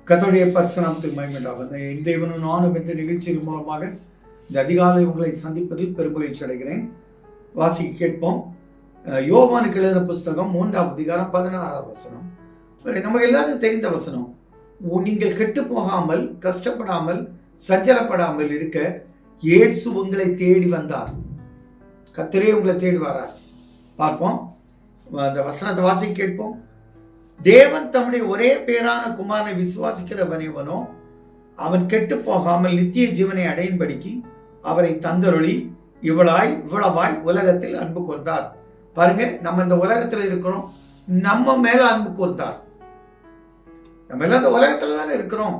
கர்த்தருடைய பரிசுநாமத்துக்கு மகிமையுண்டாவது. இந்த தேவனும் நானும் என்ற நிகழ்ச்சியின் மூலமாக இந்த அதிகாலை உங்களை சந்திப்பதில் பெருமகிழ்ச்சி அடைகிறேன். வாசிக்க கேட்போம். யோவானுக்கு எழுதின புஸ்தகம் 3ஆம் அதிகாரம் 16ஆம் வசனம். நமக்கு எல்லாருக்கும் தெரிந்த வசனம். நீங்கள் கெட்டு போகாமல், கஷ்டப்படாமல், சஞ்சலப்படாமல் இருக்க இயேசு உங்களை தேடி வந்தார். கர்த்தரே உங்களை தேடி வரார். பார்ப்போம், அந்த வசனத்தை வாசிக்க கேட்போம். தேவன் தம்முடைய ஒரே பேரான குமாரனை விசுவாசிக்கிறவனோ அவன் கெட்டு போகாமல் நித்திய ஜீவனை அடையும்படிக்கு அவரை தந்தருளி இவ்வளவாய் உலகத்தில் அன்பு கூர்ந்தார். பாருங்க, நம்ம இந்த உலகத்தில் இருக்கிறோம், நம்ம மேல அன்பு கூர்ந்தார். நம்ம எல்லாம் இந்த உலகத்துல தானே இருக்கிறோம்.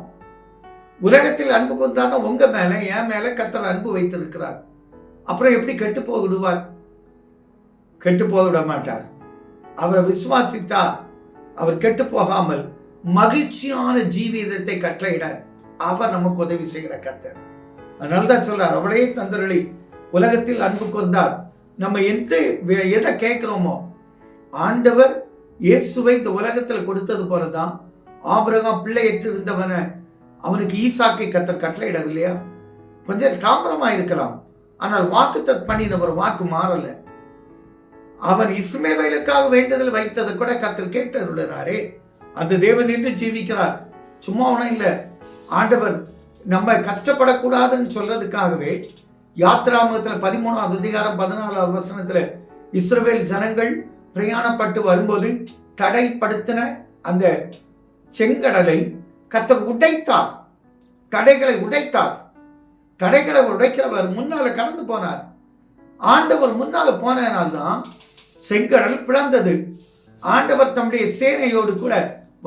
உலகத்தில் அன்பு கூர்ந்தார்னா உங்க மேல, என் மேல கர்த்தர் அன்பு வைத்திருக்கிறார். அப்புறம் எப்படி கெட்டு போக விடுவார்? கெட்டு போக விட மாட்டார். அவரை விசுவாசித்தா அவர் கெட்டு போகாமல் மகிழ்ச்சியான ஜீவிதத்தை கட்டளையிட அவர் நமக்கு உதவி செய்கிற கர்த்தர். அதனால்தான் சொல்றார், அவளையே தந்தருளி உலகத்தில் அன்பு கூர்ந்தார். நம்ம எதை கேட்கிறோமோ ஆண்டவர் இயேசுவை இந்த உலகத்துல கொடுத்தது போலதான் ஆபிரகாம் பிள்ளையற்று இருந்தவன அவனுக்கு ஈசாக்கை கர்த்தர் கட்டளையிடவில்லையா? கொஞ்சம் தாமதமா இருக்கலாம், ஆனால் வாக்குத்தத்தம் பண்ணினவர் வாக்கு மாறல. அவன் இஸ்மவேலுக்காக வேண்டுதல் வைத்ததை கூட கர்த்தர் கேட்டருளினாரே. அந்த தேவன் என்று ஜீவிக்கிறார். சும்மா ஒன்றும் இல்லை. ஆண்டவர் நம்ம கஷ்டப்படக்கூடாதுன்னு சொல்றதுக்காகவே யாத்ராகமத்தில் 13ஆம் அதிகாரம் 14ஆம் வசனத்துல இஸ்ரவேல் ஜனங்கள் பிரயாணப்பட்டு வரும்போது தடைப்படுத்தின அந்த செங்கடலை கர்த்தர் உடைத்தார். தடைகளை உடைத்தார். தடைகளை உடைக்கிறவர் முன்னால கடந்து போனார். ஆண்டவர் முன்னால போனதுனால்தான் செங்கடல் பிளந்தது. ஆண்டவர் தம்முடைய சேனையோடு கூட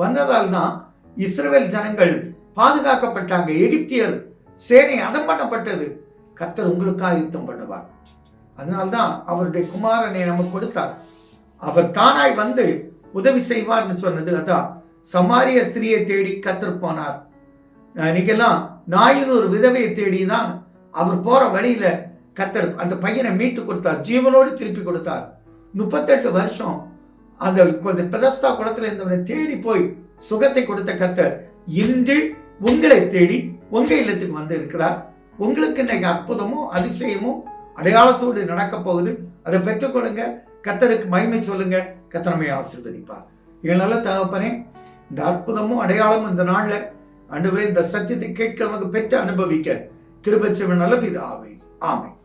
வந்ததால் தான் இஸ்ரவேல் ஜனங்கள் பாதுகாக்கப்பட்டாங்க. எகிப்தியர் சேனை அதம் பண்ணப்பட்டது. கர்த்தர் உங்களுக்காக யுத்தம் பண்ணுவார். அதனால்தான் அவருடைய குமாரனை நமக்கு கொடுத்தார். அவர் தானாய் வந்து உதவி செய்வார்னு சொன்னது. அதான் சமாரிய ஸ்திரியை தேடி கர்த்தர் போனார். இன்னைக்கெல்லாம் நாயின் ஒரு விதவையை தேடி தான் அவர் போற வழியில கர்த்தர் அந்த பையனை மீட்டு கொடுத்தார், ஜீவனோடு திருப்பி கொடுத்தார். 38 வருஷம் அந்த பெதஸ்தா குளத்துல இருந்தவனை தேடி போய் சுகத்தை கொடுத்த கர்த்தர் இன்று உங்களை தேடி உங்க இல்லத்துக்கு வந்து இருக்கிறார். உங்களுக்கு இன்னைக்கு அற்புதமும் அதிசயமும் அடையாளத்தோடு நடக்க போகுது. அதை பெற்றுக் கொடுங்க. கர்த்தருக்கு மகிமை சொல்லுங்க. கர்த்தர் நம்மை ஆசீர்வதிப்பார். இதனால தகப்பனே, இந்த அற்புதமும் அடையாளமும் இந்த நாள்ல ஆண்டவரே இந்த சத்தியத்தை கேட்கிறவங்க பெற்று அனுபவிக்க கிருபை செய்வ நல்ல பிதாவே. ஆமென்.